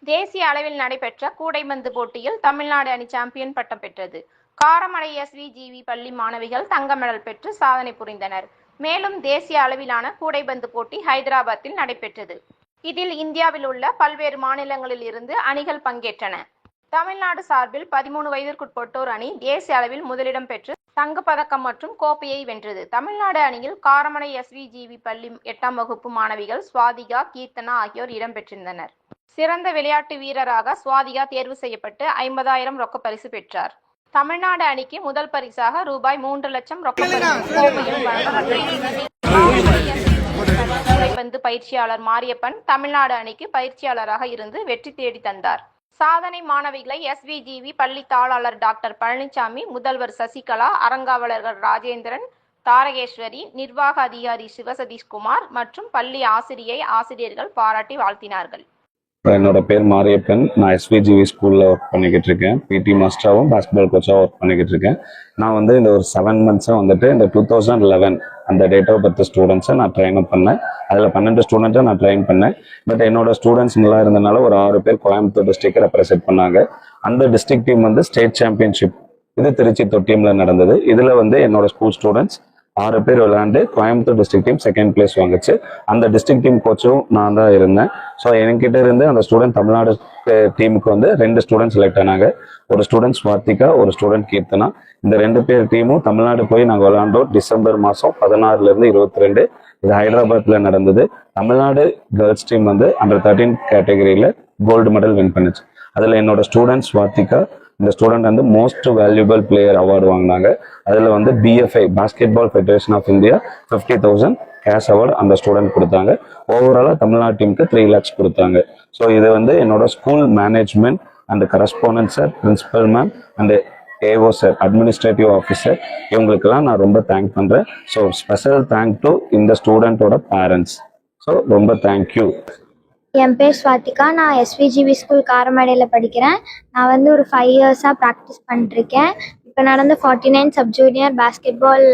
தேசிய அளவில் நடைபெற்ற கூடைப்பந்து போட்டியில் தமிழ்நாடு அணி சாம்பியன் பட்டம் பெற்றது. காரமடை எஸ்விஜிவி பள்ளி மாணவிகள் தங்க மெடல் பெற்று சாதனை புரிந்தனர். மேலும் தேசிய அளவிலான கூடைப்பந்து போட்டி ஹைதராபாத்தில் நடைபெற்றது. இதில் இந்தியாவில் உள்ள பல்வேறு மாநிலங்களில் இருந்து அணிகள் பங்கேற்றன. தமிழ்நாடு சார்பில் 13 வயதிற்குட்பட்டோர் அணி தேசிய அளவில் முதலிடம் பெற்று தங்கப்பதக்கம் மற்றும் கோப்பையை வென்றது. தமிழ்நாடு அணியில் காரமடை எஸ்விஜிவி பள்ளி 8ஆம் வகுப்பு மாணவிகள் சுவாதிகா, கீர்த்தனா ஆகியோர் இடம்பெற்றிருந்தனர். சிறந்த விளையாட்டு வீரராக சுவாதிகா தேர்வு செய்யப்பட்டு 50,000 ரொக்க பரிசு பெற்றார். தமிழ்நாடு அணிக்கு முதல் பரிசாக ரூபாய் 3 லட்சம் ரொக்க பரிசு கோப்பையும் வழங்கப்பட்டது. கூடைப்பந்து பயிற்சியாளர் மாரியப்பன் தமிழ்நாடு அணிக்கு பயிற்சியாளராக இருந்து வெற்றி தேடி தந்தார். சாதனை மாணவிகளை எஸ்விஜிவி பள்ளி தாளாளர் டாக்டர் பழனிசாமி, முதல்வர் சசிகலா, அறங்காவலர்கள் ராஜேந்திரன், தாரகேஸ்வரி, நிர்வாக அதிகாரி சிவசதீஷ்குமார் மற்றும் பள்ளி ஆசிரியர்கள் பாராட்டி வாழ்த்தினார்கள். என்னோட பேர் மாரியப்பன். நான் எஸ்விஜிவி ஸ்கூலில் ஒர்க் பண்ணிக்கிட்டு இருக்கேன். பிடி மாஸ்டராகவும் பாஸ்கெட்பால் கோச்சாகவும் ஒர்க் பண்ணிக்கிட்டு இருக்கேன். நான் இந்த ஒரு 7 மந்த்ஸாக இந்த 2011 அந்த டேட் ஆஃப் பர்த் ஸ்டூடெண்ட்ஸை நான் ட்ரெயின் அப் பண்ணேன். அதில் 12 ஸ்டூடெண்ட்ஸை நான் ட்ரெயின் பண்ணேன். பட் என்னோட ஸ்டூடெண்ட்ஸ் நல்லா இருந்தனால ஒரு 6 பேர் கோயம்புத்தூர் டிஸ்ட்ரிக்டை ரெப்ரசென்ட் பண்ணாங்க. அந்த டிஸ்ட்ரிக்ட் டீம் ஸ்டேட் சாம்பியன்ஷிப் இது திருச்சி தொட்டியமில் நடந்தது. இதில் என்னோட ஸ்கூல் ஸ்டூடெண்ட்ஸ் 6 பேர் விளையாண்டு Coimbatore district team 2nd place வாங்குச்சு. அந்த டிஸ்ட்ரிக்ட் டீம் கோச்சும் நான் தான் இருந்தேன். ஸோ என்கிட்ட இருந்து அந்த ஸ்டூடெண்ட் தமிழ்நாடு டீமுக்கு 2 ஸ்டூடெண்ட் செலக்ட் ஆனாங்க. ஒரு ஸ்டூடெண்ட் ஸ்வாதிகா, ஒரு ஸ்டூடெண்ட் கீர்த்தனா. இந்த 2 பேர் டீமும் தமிழ்நாடு போய் நாங்கள் விளையாண்டோம். டிசம்பர் மாதம் 16 to 22 இது ஹைதராபாத்தில் நடந்தது. தமிழ்நாடு கேர்ள்ஸ் டீம் அண்டர் 13 கேட்டகரியில் கோல்டு மெடல் வின் பண்ணுச்சு. அதில் என்னோட ஸ்டூடெண்ட் ஸ்வாதிகா இந்த student most valuable player award வாங்கினாங்க. அதில் BFI basketball federation of India 50,000 cash award அந்த ஸ்டூடெண்ட் கொடுத்தாங்க. ஓவராலாக தமிழ்நாடு டீமுக்கு 3 lakhs கொடுத்தாங்க. ஸோ இது என்னோட school management and correspondent sir, principal ma'am and AO sir, administrative officer, இவங்களுக்கெல்லாம் நான் ரொம்ப தேங்க் பண்ணுறேன். ஸோ ஸ்பெஷல் தேங்க் டு இந்த ஸ்டூடெண்ட்டோட பேரண்ட்ஸ். ஸோ ரொம்ப தேங்க்யூ. என் பேர் ஸ்வாதிகா. நான் எஸ்விஜிவி ஸ்கூல் காரமடையில் படிக்கிறேன். நான் ஒரு 5 years-ஆக ப்ராக்டிஸ் பண்ணிட்டுருக்கேன். இப்போ நடந்த 49 சப் ஜூனியர் பாஸ்கெட்பால்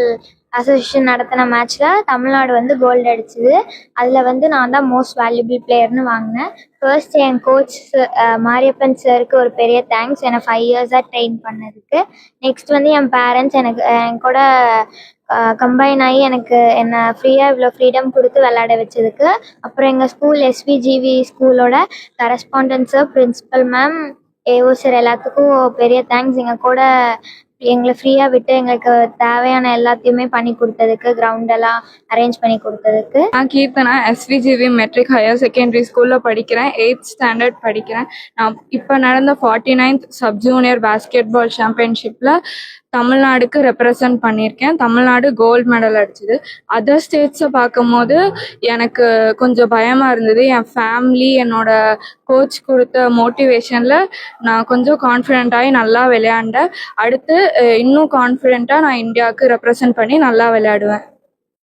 அசோசியேஷன் நடத்தின மேட்ச்சில் தமிழ்நாடு கோல்டு அடிச்சுது. அதில் நான் தான் மோஸ்ட் வேல்யூபிள் பிளேயர்னு வாங்கினேன். ஃபர்ஸ்ட் என் கோச் மாரியப்பன் சாருக்கு ஒரு பெரிய தேங்க்ஸ், என்னை 5 years-ஆக ட்ரெயின் பண்ணதுக்கு. நெக்ஸ்ட் என் பேரண்ட்ஸ் என் கூட கம்பைன் ஆகி என்னை ஃப்ரீயாக இவ்வளோ ஃப்ரீடம் கொடுத்து விளையாட வச்சதுக்கு. அப்புறம் எங்கள் ஸ்கூல் எஸ்விஜிவி ஸ்கூலோட correspondent sir, principal ma'am, AO sir எல்லாத்துக்கும் பெரிய தேங்க்ஸ். எங்கள் கூட எங்களை ஃப்ரீயாக விட்டு எங்களுக்கு தேவையான எல்லாத்தையுமே பண்ணி கொடுத்ததுக்கு, கிரவுண்டெல்லாம் அரேஞ்ச் பண்ணி கொடுத்ததுக்கு. நான் Keerthana, SVGV matric higher secondary ஸ்கூலில் படிக்கிறேன். 8th ஸ்டாண்டர்ட் படிக்கிறேன். நான் இப்போ நடந்த 49th சப் ஜூனியர் பாஸ்கெட்பால் சாம்பியன்ஷிப்பில் தமிழ்நாடுக்கு ரெப்ரசன்ட் பண்ணியிருக்கேன். தமிழ்நாடு கோல்டு மெடல் அடிச்சுது. அதர் ஸ்டேட்ஸை பார்க்கும்போது எனக்கு கொஞ்சம் பயமாக இருந்தது. என் ஃபேமிலி, என்னோட கோச் கொடுத்த மோட்டிவேஷனில் நான் கொஞ்சம் கான்ஃபிடென்ட்டாகி நல்லா விளையாண்டேன். அடுத்து இன்னும் கான்ஃபிடென்ட்டாக நான் இந்தியாவுக்கு ரெப்ரசன்ட் பண்ணி நல்லா விளையாடுவேன்.